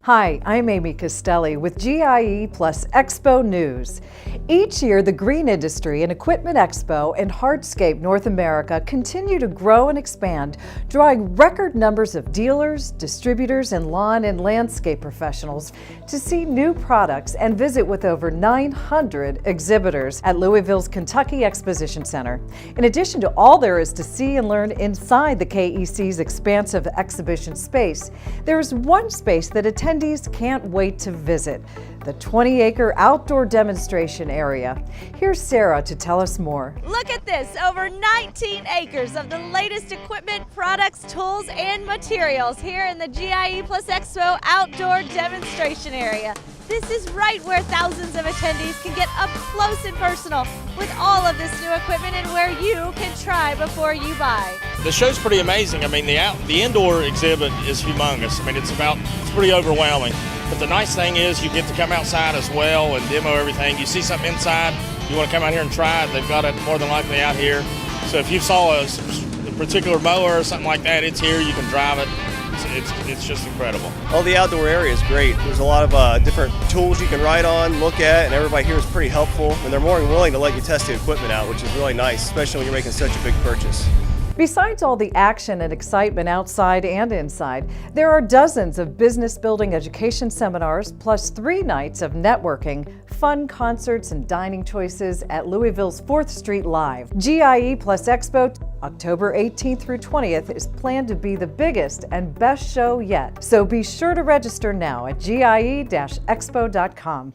Hi, I'm Amy Costelli with GIE+EXPO News. Each year, the green industry and Equipment Expo and Hardscape North America continue to grow and expand, drawing record numbers of dealers, distributors, and lawn and landscape professionals to see new products and visit with over 900 exhibitors at Louisville's Kentucky Exposition Center. In addition to all there is to see and learn inside the KEC's expansive exhibition space, there is one space that attendees can't wait to visit, the 20-acre outdoor demonstration area. Here's Sarah to tell us more. Look at this, over 19 acres of the latest equipment, products, tools, and materials here in the GIE+EXPO outdoor demonstration area. This is right where thousands of attendees can get up close and personal with all of this new equipment and where you can try before you buy. The show's pretty amazing. I mean, the indoor exhibit is humongous. I mean, it's pretty overwhelming. But the nice thing is you get to come outside as well and demo everything. You see something inside, you want to come out here and try it, they've got it more than likely out here. So if you saw a particular mower or something like that, it's here, you can drive it. It's just incredible. All the outdoor area is great. There's a lot of different tools you can ride on, look at, and everybody here is pretty helpful. And they're more than willing to let you test the equipment out, which is really nice, especially when you're making such a big purchase. Besides all the action and excitement outside and inside, there are dozens of business building education seminars, plus 3 nights of networking, fun concerts, and dining choices at Louisville's 4th Street Live. GIE+EXPO, October 18th through 20th, is planned to be the biggest and best show yet. So be sure to register now at GIE-expo.com.